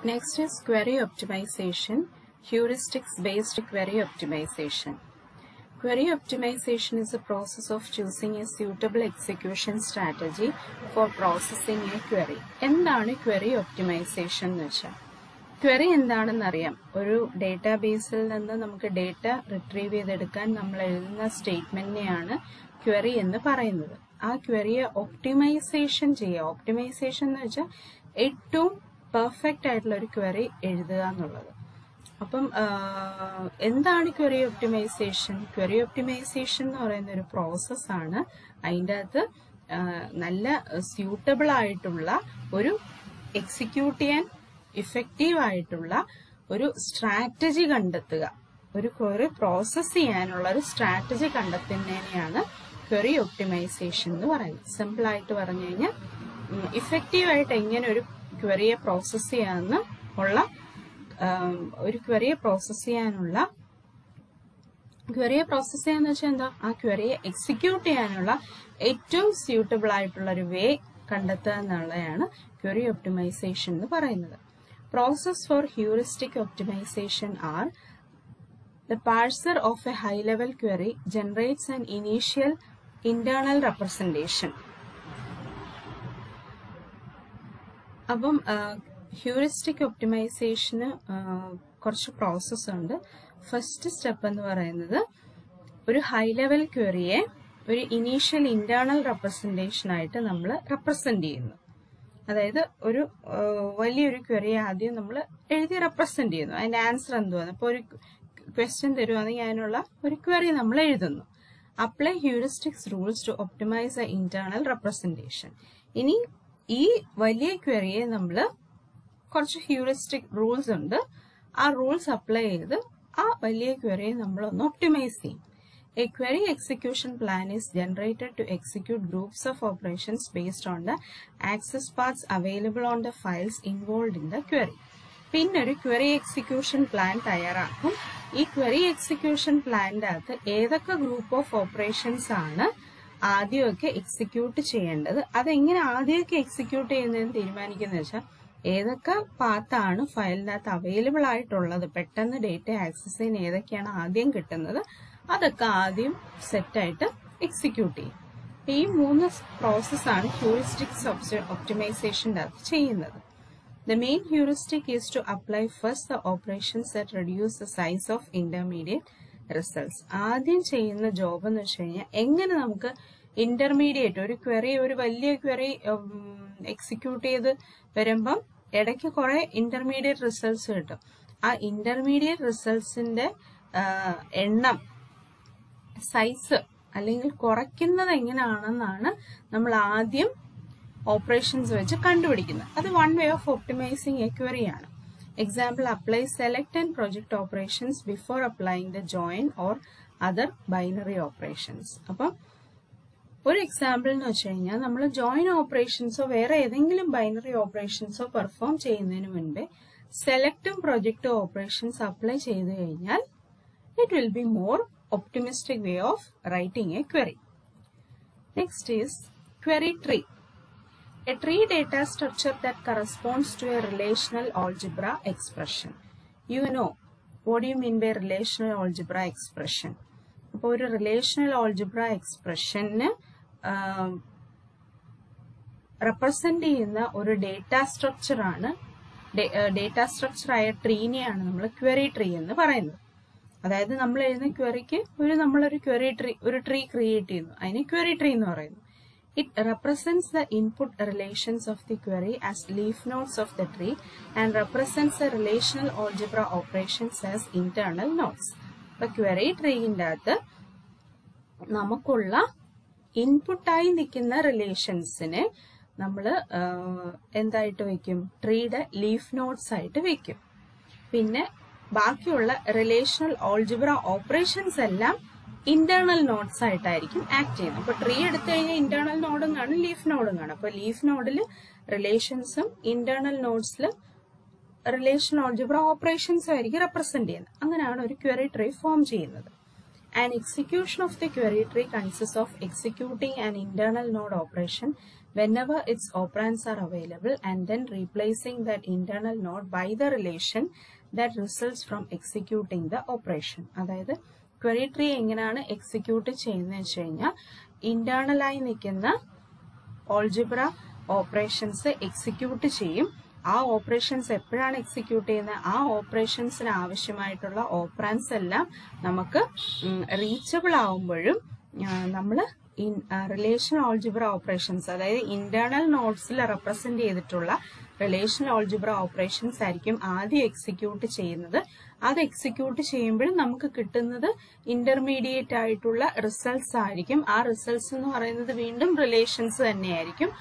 Next is query optimization, heuristics-based query optimization. Query optimization is a process of choosing a suitable execution strategy for processing a query. എന്താണ് query optimization എന്ന് വെച്ചാൽ? Query എന്താണെന്ന് അറിയാം. ഒരു ഡേറ്റാബേസിൽ നിന്ന് നമുക്ക് data retrieve ചെയ്തെടുക്കാൻ നമ്മൾ എഴുതുന്ന സ്റ്റേറ്റ്മെന്റിനെയാണ് query എന്ന് പറയുന്നത്. ആ ക്വറിയെ ഒപ്റ്റിമൈസേഷൻ ചെയ്യുക. ഒപ്റ്റിമൈസേഷൻ എന്ന് വെച്ചാൽ ഏറ്റവും പെർഫെക്റ്റ് ആയിട്ടുള്ള ഒരു ക്വറി എഴുതുക എന്നുള്ളത്. അപ്പം എന്താണ് ക്വറി ഒപ്റ്റിമൈസേഷൻ? ക്വറി ഒപ്റ്റിമൈസേഷൻ എന്ന് പറയുന്ന ഒരു പ്രോസസ്സാണ്. അതിൻ്റെ അകത്ത് നല്ല സ്യൂട്ടബിൾ ആയിട്ടുള്ള ഒരു എക്സിക്യൂട്ട് ചെയ്യാൻ ഇഫക്റ്റീവ് ആയിട്ടുള്ള ഒരു സ്ട്രാറ്റജി കണ്ടെത്തുക. ഒരു ക്വറി പ്രോസസ് ചെയ്യാനുള്ള ഒരു സ്ട്രാറ്റജി കണ്ടെത്തുന്നതിനെയാണ് ക്വറി ഒപ്റ്റിമൈസേഷൻ എന്ന് പറയുന്നത്. സിമ്പിൾ ആയിട്ട് പറഞ്ഞു കഴിഞ്ഞാൽ ഇഫക്റ്റീവ് ആയിട്ട് എങ്ങനെ ഒരു ക്വറിയെ പ്രോസസ് ചെയ്യാന്ന് ഉള്ള ഒരു ക്വറിയെ പ്രോസസ് ചെയ്യാന്ന് വെച്ചാൽ എന്താ? ആ ക്വറിയെ എക്സിക്യൂട്ട് ചെയ്യാനുള്ള ഏറ്റവും സ്യൂട്ടബിൾ ആയിട്ടുള്ള ഒരു വേ കണ്ടെത്തുക എന്നുള്ളതാണ് ക്വറി ഒപ്റ്റിമൈസേഷൻ എന്ന് പറയുന്നത്. Process for heuristic optimisation are the parser of a high-level query generates an initial internal representation. അപ്പം ഹ്യൂറിസ്റ്റിക് ഒപ്റ്റിമൈസേഷന് കുറച്ച് പ്രോസസ് ഉണ്ട്. ഫസ്റ്റ് സ്റ്റെപ്പ് എന്ന് പറയുന്നത് ഒരു ഹൈ ലെവൽ ക്വറിയെ ഒരു ഇനീഷ്യൽ ഇന്റേണൽ റെപ്രസെന്റേഷൻ ആയിട്ട് നമ്മൾ റെപ്രസെന്റ് ചെയ്യുന്നു. അതായത് ഒരു വലിയൊരു ക്വറിയെ ആദ്യം നമ്മൾ എഴുതി റെപ്രസെന്റ് ചെയ്യുന്നു. അതിന്റെ ആൻസർ എന്തുവാണ്? അപ്പോൾ ഒരു ക്വസ്റ്റ്യൻ തരുവാണെങ്കിൽ അതിനുള്ള ഒരു ക്വറി നമ്മൾ എഴുതുന്നു. Apply heuristics rules to optimise the internal representation. ഇനി ഈ വലിയ ക്വറിയെ നമ്മൾ കുറച്ച് ഹ്യൂറിസ്റ്റിക് റൂൾസ് ഉണ്ട്. ആ റൂൾസ് അപ്ലൈ ചെയ്ത് ആ വലിയ ക്വറിയെ നമ്മൾ ഒന്ന് ഒപ്റ്റിമൈസ് ചെയ്യും. A query execution plan is generated to execute groups of operations based on the access paths available on the files involved in the query. പിന്നെ ഒരു ക്വറി എക്സിക്യൂഷൻ പ്ലാൻ തയ്യാറാക്കും. ഈ ക്വറി എക്സിക്യൂഷൻ പ്ലാനിന്റെ അകത്ത് ഏതൊക്കെ ഗ്രൂപ്പ് ഓഫ് ഓപ്പറേഷൻസ് ആണ് ആദ്യമൊക്കെ execute ചെയ്യേണ്ടത്, അതെങ്ങനെ ആദ്യമൊക്കെ എക്സിക്യൂട്ട് ചെയ്യുന്നതെന്ന് തീരുമാനിക്കുന്നത് വെച്ചാൽ ഏതൊക്കെ പാത്താണ് ഫയലിനകത്ത് അവൈലബിൾ ആയിട്ടുള്ളത്, പെട്ടെന്ന് ഡേറ്റ ആക്സസ് ചെയ്യാൻ ഏതൊക്കെയാണ് ആദ്യം കിട്ടുന്നത്, അതൊക്കെ ആദ്യം സെറ്റായിട്ട് എക്സിക്യൂട്ട് ചെയ്യും. ഈ 3 പ്രോസസ്സാണ് ഹ്യൂറിസ്റ്റിക്സ് ഒപ്റ്റിമൈസേഷൻ്റെ അകത്ത് ചെയ്യുന്നത്. The main heuristic is to apply first the operations that reduce the size of intermediate results. ആദ്യം ചെയ്യുന്ന ജോബ് എന്ന് വെച്ച് കഴിഞ്ഞാൽ എങ്ങനെ നമുക്ക് ഇന്റർമീഡിയറ്റ് ഒരു വലിയ ക്വറി എക്സിക്യൂട്ട് ചെയ്ത് വരുമ്പം ഇടയ്ക്ക് കുറെ ഇന്റർമീഡിയറ്റ് റിസൾട്ട്സ് കിട്ടും. ആ ഇന്റർമീഡിയറ്റ് റിസൾട്ട്സിന്റെ എണ്ണം, സൈസ് അല്ലെങ്കിൽ കുറയ്ക്കുന്നത് എങ്ങനെയാണെന്നാണ് നമ്മൾ ആദ്യം ഓപ്പറേഷൻസ് വെച്ച് കണ്ടുപിടിക്കുന്നത്. അത് one way of optimising a query ആണ്. Example, apply select and project operations before applying the join or other binary operations. അപ്പം ഒരു എക്സാമ്പിൾ എന്ന് വെച്ച് കഴിഞ്ഞാൽ നമ്മൾ ജോയിൻ ഓപ്പറേഷൻസോ വേറെ ഏതെങ്കിലും ബൈനറി ഓപ്പറേഷൻസോ പെർഫോം ചെയ്യുന്നതിന് മുൻപേ സെലക്ടും പ്രൊജക്ടും ഓപ്പറേഷൻസ് അപ്ലൈ ചെയ്ത് കഴിഞ്ഞാൽ it will be more optimistic way of writing a query. Next is query tree. A tree data structure that corresponds to a relational algebra expression. You know, what do you mean by relational algebra expression? അപ്പോൾ ഒരു relational algebra expression represent ചെയ്യുന്ന ഒരു data structure ആണ്. Data structure ആയ ട്രീനെയാണ് നമ്മൾ query tree എന്ന് പറയുന്നത്. അതായത് നമ്മൾ എഴുതുന്ന ക്വറിക്ക് നമ്മളൊരു ക്വറി ട്രീ, ഒരു ട്രീ ക്രിയേറ്റ് ചെയ്യുന്നു, അതിന് ക്വറി ട്രീ എന്ന് പറയുന്നു. It represents the input relations of the query as leaf nodes of the tree and represents the relational algebra operations as internal nodes. അപ്പൊ ക്വറി ട്രീന്റെ അകത്ത് നമുക്കുള്ള ഇൻപുട്ടായി നിൽക്കുന്ന റിലേഷൻസിനെ നമ്മൾ എന്തായിട്ട് വെക്കും? ട്രീയുടെ ലീഫ് നോഡ്സ് ആയിട്ട് വെക്കും. പിന്നെ ബാക്കിയുള്ള റിലേഷണൽ ഓൾജിബ്ര ഓപ്പറേഷൻസ് എല്ലാം ഇന്റേണൽ നോഡ്സ് ആയിട്ടായിരിക്കും ആക്ട് ചെയ്യുന്നത്. അപ്പൊ ട്രീ എടുത്തു കഴിഞ്ഞാൽ ഇന്റേണൽ നോഡും കാണും, ലീഫ് നോഡും കാണും. അപ്പൊ ലീഫ് നോഡിൽ റിലേഷൻസും ഇന്റേണൽ നോഡ്സിൽ റിലേഷണൽ ഓൾജിബ്ര ഓപ്പറേഷൻസും ആയിരിക്കും റെപ്രസെന്റ് ചെയ്യുന്നത്. അങ്ങനെയാണ് ഒരു ക്വറി ട്രീ ഫോം ചെയ്യുന്നത്. An execution of the query tree consists of executing an internal node operation whenever its operands are available, and then replacing that internal node by the relation that results from executing the operation. അതായത് query tree എങ്ങനെയാണ് execute ചെയ്യുന്നത് വെച്ച് കഴിഞ്ഞാൽ ഇന്റേണലായി നിൽക്കുന്ന algebra operations execute ചെയ്യും. ആ operations എപ്പോഴാണ് execute ചെയ്യുന്നത്? ആ ഓപ്പറേഷൻസിന് ആവശ്യമായിട്ടുള്ള ഓപ്പറാൻസ് എല്ലാം നമുക്ക് റീച്ചബിൾ ആവുമ്പോഴും നമ്മൾ റിലേഷണൽ ഓൾജിബ്ര ഓപ്പറേഷൻസ്, അതായത് ഇന്റേണൽ നോഡ്സിൽ റെപ്രസെന്റ് ചെയ്തിട്ടുള്ള റിലേഷണൽ ഓൾജിബ്ര ഓപ്പറേഷൻസ് ആയിരിക്കും ആദ്യം എക്സിക്യൂട്ട് ചെയ്യുന്നത്. അത് എക്സിക്യൂട്ട് ചെയ്യുമ്പോഴും നമുക്ക് കിട്ടുന്നത് ഇന്റർമീഡിയറ്റ് ആയിട്ടുള്ള റിസൾട്ട്സ് ആയിരിക്കും. ആ റിസൾട്ട്സ് എന്ന് പറയുന്നത് വീണ്ടും റിലേഷൻസ് തന്നെയായിരിക്കും.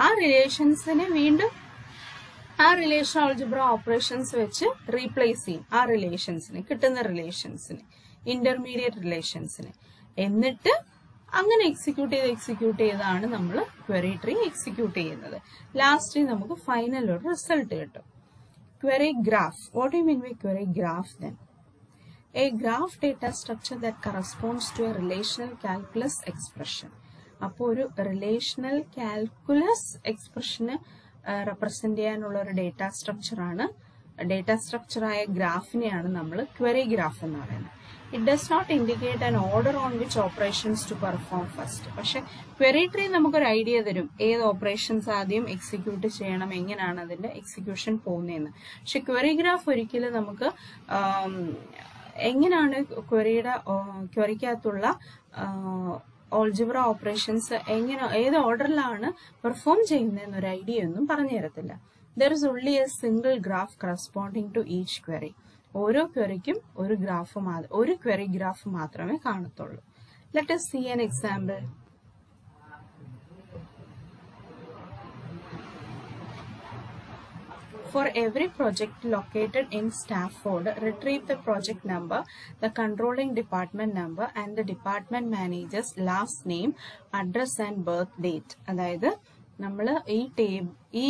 ആ റിലേഷൻസിനെ വീണ്ടും ആ റിലേഷൻ ഓൾജിബ്ര ഓപ്പറേഷൻസ് വെച്ച് റീപ്ലേസ് ചെയ്യും. ആ റിലേഷൻസിന് കിട്ടുന്ന റിലേഷൻസിന് ഇന്റർമീഡിയറ്റ് റിലേഷൻസിന് എന്നിട്ട് അങ്ങനെ എക്സിക്യൂട്ട് ചെയ്താണ് നമ്മൾ ക്വറി ട്രീ എക്സിക്യൂട്ട് ചെയ്യുന്നത്. ലാസ്റ്റ് നമുക്ക് ഫൈനൽ ഒരു റിസൾട്ട് കിട്ടും. Query graph. What do you mean by query graph then? A graph data structure that corresponds to a relational calculus expression. അപ്പോൾ ഒരു റിലേഷണൽ കാൽക്കുലസ് എക്സ്പ്രഷന് റെപ്രസെന്റ് ചെയ്യാനുള്ള ഒരു ഡേറ്റാ സ്ട്രക്ചറായ ഗ്രാഫിനെയാണ് നമ്മൾ query graph എന്ന് പറയുന്നത്. It does not indicate an order on which operations to perform first. പക്ഷെ query tree നമുക്കൊരു idea തരും ഏത് ഓപ്പറേഷൻസ് ആദ്യം എക്സിക്യൂട്ട് ചെയ്യണം, എങ്ങനെയാണ് അതിന്റെ എക്സിക്യൂഷൻ പോകുന്നതെന്ന്. പക്ഷെ ക്വറി ഗ്രാഫ് ഒരിക്കലും നമുക്ക് എങ്ങനെയാണ് ക്വറിക്കകത്തുള്ള ഓൾജിബ്ര ഓപ്പറേഷൻസ് ഏത് ഓർഡറിലാണ് പെർഫോം ചെയ്യുന്നതെന്നൊരു ഐഡിയ ഒന്നും പറഞ്ഞു തരത്തില്ല. There is only a single graph corresponding to each query. ഓരോ ക്വറിക്കും ഒരു ക്വറി ഗ്രാഫ് മാത്രമേ കാണത്തുള്ളൂ. Let us see an example. For every project located in staff folder, retrieve the project number, the controlling department number, and the department manager's last name, address and birth date. അതായത് നമ്മൾ ഈ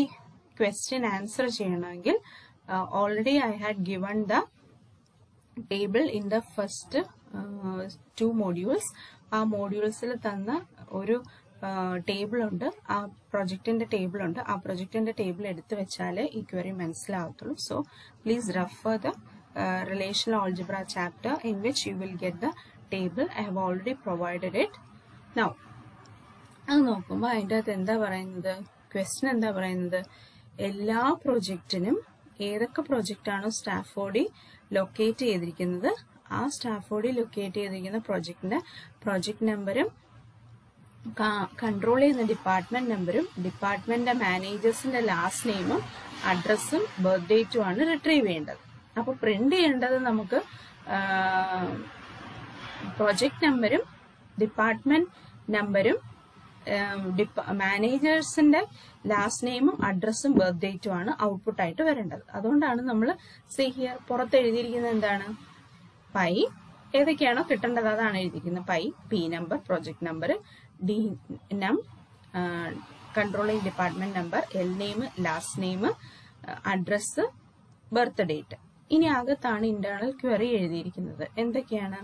question answer ചെയ്യണമെങ്കിൽ already I had given the table in the first 2 modules. ആ മോഡ്യൂൾസിൽ തന്ന ഒരു table ഉണ്ട്, ആ പ്രൊജക്ടിന്റെ table ഉണ്ട്. ആ പ്രൊജക്ടിന്റെ ടേബിൾ എടുത്തു വെച്ചാലേ ഈ ക്വറി മനസ്സിലാവത്തുള്ളൂ. So please refer the relational algebra chapter in which you will get the table. I have already provided it. Now അത് നോക്കുമ്പോൾ അതിൻ്റെ അകത്ത് എന്താ പറയുന്നത്, ക്വസ്റ്റ്യൻ എന്താ പറയുന്നത്, എല്ലാ പ്രൊജക്റ്റിനും ഏതൊക്കെ പ്രൊജക്റ്റാണോ സ്റ്റാഫ് ബോഡി ലൊക്കേറ്റ് ചെയ്തിരിക്കുന്നത് ആ സ്റ്റാഫ് ബോഡി ലൊക്കേറ്റ് ചെയ്തിരിക്കുന്ന പ്രൊജക്ട് നമ്പറും കൺട്രോൾ ചെയ്യുന്ന ഡിപ്പാർട്ട്മെന്റ് നമ്പറും ഡിപ്പാർട്ട്മെന്റ് മാനേജേഴ്സിന്റെ ലാസ്റ്റ് നെയിമും അഡ്രസ്സും ബർത്ത് ഡേറ്റും ആണ് റിട്രീവ് ചെയ്യേണ്ടത്. അപ്പൊ പ്രിന്റ് ചെയ്യേണ്ടത് നമുക്ക് പ്രൊജക്ട് നമ്പറും ഡിപ്പാർട്ട്മെന്റ് നമ്പറും മാനേജേഴ്സിന്റെ ലാസ്റ്റ് നെയിമും അഡ്രസ്സും ബർത്ത് ഡേറ്റും ആണ് ഔട്ട്പുട്ട് ആയിട്ട് വരേണ്ടത്. അതുകൊണ്ടാണ് നമ്മൾ ഹിയർ പുറത്ത് എഴുതിയിരിക്കുന്നത് എന്താണ്, പൈ ഏതൊക്കെയാണോ കിട്ടേണ്ടത് അതാണ് എഴുതിയിരിക്കുന്നത്. Pi, P number, project number, D num, controlling department number, L name, last name, address, birth date. ഇനി അകത്താണ് ഇന്റേണൽ ക്വറി എഴുതിയിരിക്കുന്നത്. എന്തൊക്കെയാണ്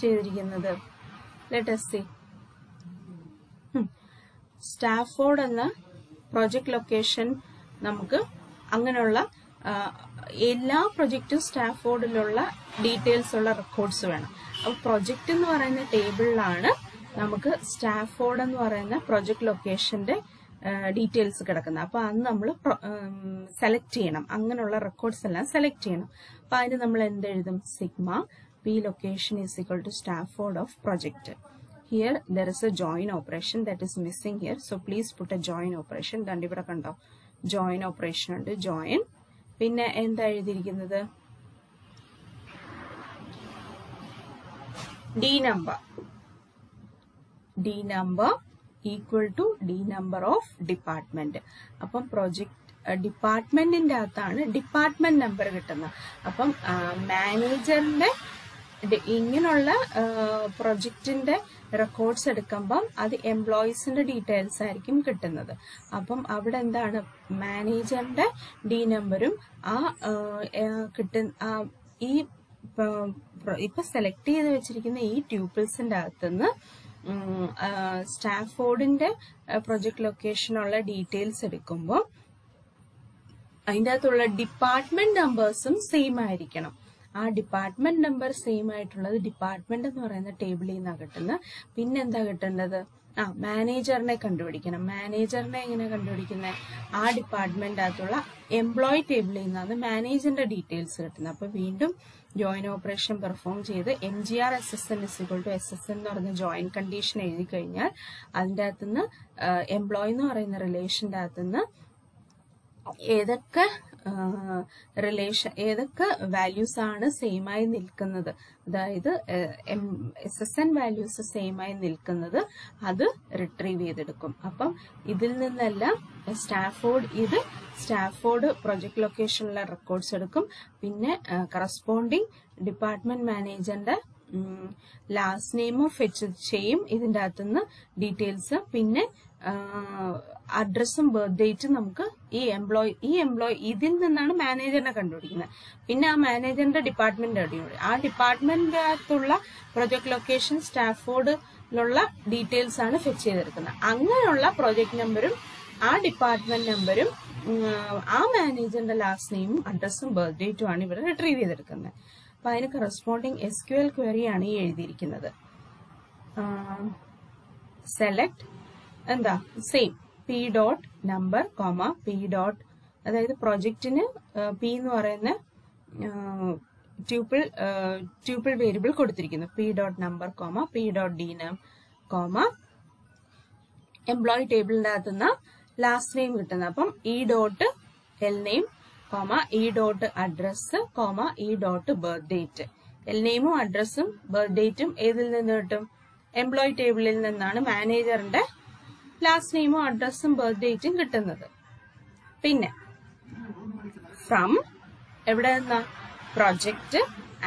ചെയ്തിരിക്കുന്നത്? Let us see. സ്റ്റാഫോർഡ് എന്ന പ്രൊജക്ട് ലൊക്കേഷൻ നമുക്ക് അങ്ങനെയുള്ള എല്ലാ പ്രൊജക്റ്റും സ്റ്റാഫോർഡിലുള്ള ഡീറ്റെയിൽസ് ഉള്ള റെക്കോർഡ്സ് വേണം. അപ്പോൾ പ്രൊജക്റ്റ് എന്ന് പറയുന്ന ടേബിളിലാണ് നമുക്ക് സ്റ്റാഫോർഡ് എന്ന് പറയുന്ന പ്രൊജക്ട് ലൊക്കേഷന്റെ ഡീറ്റെയിൽസ് കിടക്കുന്നത്. അപ്പൊ അത് നമ്മൾ സെലക്ട് ചെയ്യണം, അങ്ങനെയുള്ള റെക്കോർഡ്സ് എല്ലാം സെലക്ട് ചെയ്യണം. അപ്പൊ അതിന് നമ്മൾ എന്തെഴുതും? Sigma P location is equal to Stafford of project. Here there is a join operation that is missing here, so please put a join operation. ദാണ്ട് ഇവിടെ കണ്ടോ join operation ഉണ്ട്, join. പിന്നെ എന്താ എഴുതിയിരിക്കുന്നത്? d number equal to d number of department. അപ്പം project ഡിപ്പാർട്ട്മെന്റിന്റെ അകത്താണ് ഡിപ്പാർട്ട്മെന്റ് നമ്പർ കിട്ടുന്നത്. അപ്പം മാനേജറിന്റെ ഇങ്ങനെയുള്ള പ്രൊജക്ടിന്റെ റെക്കോർഡ്സ് എടുക്കുമ്പം അത് എംപ്ലോയീസിന്റെ ഡീറ്റെയിൽസ് ആയിരിക്കും കിട്ടുന്നത്. അപ്പം അവിടെ എന്താണ്, മാനേജറിന്റെ ഡി നമ്പറും ഈ ഇപ്പൊ സെലക്ട് ചെയ്ത് വെച്ചിരിക്കുന്ന ഈ ട്യൂപ്പിൾസിന്റെ അകത്തുനിന്ന് സ്റ്റാഫോർഡിന്റെ പ്രൊജക്ട് ലൊക്കേഷനുള്ള ഡീറ്റെയിൽസ് എടുക്കുമ്പോൾ അതിൻ്റെ അകത്തുള്ള ഡിപ്പാർട്ട്മെന്റ് നമ്പേഴ്സും സെയിം ആയിരിക്കണം. ആ ഡിപ്പാർട്ട്മെന്റ് നമ്പർ സെയിം ആയിട്ടുള്ളത് ഡിപ്പാർട്ട്മെന്റ് എന്ന് പറയുന്ന ടേബിളിൽ നിന്നാണ് കിട്ടുന്നത്. പിന്നെന്താ കിട്ടേണ്ടത്? മാനേജറിനെ കണ്ടുപിടിക്കണം. മാനേജറിനെ എങ്ങനെ കണ്ടുപിടിക്കുന്നത്? ആ ഡിപ്പാർട്ട്മെന്റ് അകത്തുള്ള എംപ്ലോയി ടേബിളിൽ നിന്നാണ് മാനേജറിന്റെ ഡീറ്റെയിൽസ് കിട്ടുന്നത്. അപ്പൊ വീണ്ടും ജോയിൻ ഓപ്പറേഷൻ പെർഫോം ചെയ്ത് MGR SSN SSN എന്ന് പറയുന്ന ജോയിൻ കണ്ടീഷൻ എഴുതി കഴിഞ്ഞാൽ അതിൻ്റെ അകത്തുനിന്ന് എംപ്ലോയി എന്ന് പറയുന്ന റിലേഷന്റെ അകത്തുനിന്ന് ഏതൊക്കെ വാല്യൂസ് ആണ് സെയിം ആയി നിൽക്കുന്നത്, അതായത് SSN വാല്യൂസ് സെയിം ആയി നിൽക്കുന്നത് അത് റിട്രീവ് ചെയ്തെടുക്കും. അപ്പം ഇതിൽ നിന്നെല്ലാം സ്റ്റാഫോർഡ് പ്രൊജക്ട് ലൊക്കേഷനിലെ റെക്കോർഡ്സ് എടുക്കും. പിന്നെ കറസ്പോണ്ടിങ് ഡിപ്പാർട്ട്മെന്റ് മാനേജറിന്റെ ലാസ്റ്റ് നെയിമും ഫെച്ച് ചെയ്യും. ഇതിൻ്റെ അകത്തുനിന്ന് ഡീറ്റെയിൽസ്, പിന്നെ അഡ്രസ്സും ബർത്ത് ഡേറ്റും നമുക്ക് ഈ എംപ്ലോയി ഇതിൽ നിന്നാണ് മാനേജറിനെ കണ്ടുപിടിക്കുന്നത്. പിന്നെ ആ മാനേജറിന്റെ ഡിപ്പാർട്ട്മെന്റ് ആ ഡിപ്പാർട്ട്മെന്റിന്റെ അകത്തുള്ള പ്രൊജക്ട് ലൊക്കേഷൻ സ്റ്റാഫോർഡിലുള്ള ഡീറ്റെയിൽസ് ആണ് ഫെച്ച് ചെയ്തെടുക്കുന്നത്. അങ്ങനെയുള്ള പ്രൊജക്ട് നമ്പറും ആ ഡിപ്പാർട്ട്മെന്റ് നമ്പരും ആ മാനേജറിന്റെ ലാസ്റ്റ് നെയിമും അഡ്രസ്സും ബർത്ത് ഡേറ്റും ആണ് ഇവിടെ റിട്രീവ് ചെയ്തെടുക്കുന്നത്. അപ്പൊ അതിന് കറസ്പോണ്ടിങ് SQL ക്വയറി ആണ് ഈ എഴുതിയിരിക്കുന്നത്. സെലക്ട് എന്താ same P dot number comma P dot, അതായത് പ്രൊജക്റ്റിന് P എന്ന് പറയുന്ന ട്യൂപ്പിൾ വേരിയബിൾ കൊടുത്തിരിക്കുന്നു. P dot number comma P dot D name comma employee ടേബിളിന്റെ അകത്തുനിന്ന് ലാസ്റ്റ് നെയിം കിട്ടുന്നത്. അപ്പം E dot L name comma E dot address comma E dot birth date. L നെയിമും അഡ്രസ്സും ബർത്ത് ഡേറ്റും ഏതിൽ നിന്ന് കിട്ടും? എംപ്ലോയി ടേബിളിൽ നിന്നാണ് മാനേജറിന്റെ ലാസ്റ്റ് നെയിമും അഡ്രസ്സും ബർത്ത് ഡേറ്റും കിട്ടുന്നത്. പിന്നെ ഫ്രം എവിടെ നിന്നാ? Project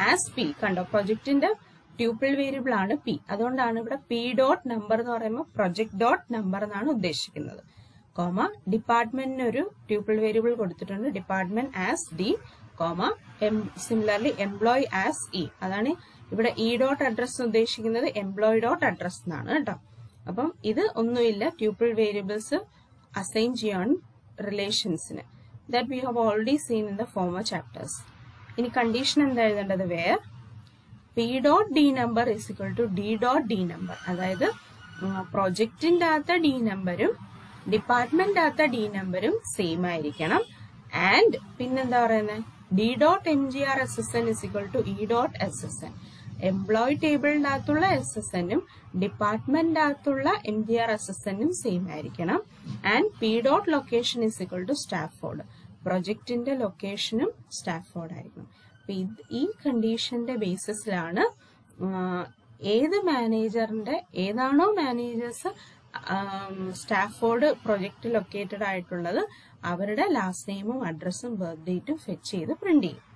as P. കണ്ടോ, പ്രൊജക്ടിന്റെ ട്യൂപ്പിൾ വേരിയബിൾ ആണ് P. അതുകൊണ്ടാണ് ഇവിടെ P ഡോട്ട് നമ്പർ എന്ന് പറയുമ്പോൾ പ്രൊജക്ട് ഡോട്ട് നമ്പർ എന്നാണ് ഉദ്ദേശിക്കുന്നത്. കോമ ഡിപ്പാർട്ട്മെന്റിന് ഒരു ട്യൂപ്പിൾ വേരിയബിൾ കൊടുത്തിട്ടുണ്ട്, department as D, comma similarly employee as E. അതാണ് ഇവിടെ E ഡോട്ട് അഡ്രസ് ഉദ്ദേശിക്കുന്നത് എംപ്ലോയി ഡോട്ട് അഡ്രസ് എന്നാണ് കേട്ടോ. അപ്പം ഇത് ഒന്നുമില്ല, ട്യൂപ്പിൾ വേരിയബിൾസ് അസൈൻ ചെയ്യാൻ റിലേഷൻസിന്. That we have already seen in the former chapters. ഇനി കണ്ടീഷൻ എന്താ എഴുതേണ്ടത്? Where P dot D number is equal to D dot D number. അതായത് പ്രൊജക്ടിന്റെ അകത്ത D നമ്പരും ഡിപ്പാർട്ട്മെന്റ് അകത്ത D നമ്പരും സെയിം ആയിരിക്കണം. ആൻഡ് പിന്നെന്താ പറയുന്നത്? D dot MGR SSN is equal to E dot SSN. Employee ടേബിളിന്റെ അകത്തുള്ള SSNഉം ഡിപ്പാർട്ട്മെന്റ് അകത്തുള്ള MGR SSNഉം സെയിം ആയിരിക്കണം. And P dot location is equal to Stafford. പ്രൊജക്ടിന്റെ ലൊക്കേഷനും സ്റ്റാഫോർഡ് ആയിരിക്കണം. അപ്പൊ ഈ കണ്ടീഷന്റെ ബേസിസിലാണ് ഏതാണോ മാനേജേഴ്സ് സ്റ്റാഫോർഡ് പ്രൊജക്ട് ലൊക്കേറ്റഡ് ആയിട്ടുള്ളത് അവരുടെ ലാസ്റ്റ് നെയിമും അഡ്രസ്സും ബർത്ത് ഡേറ്റും ഫെച്ച് ചെയ്ത് പ്രിന്റ് ചെയ്യും.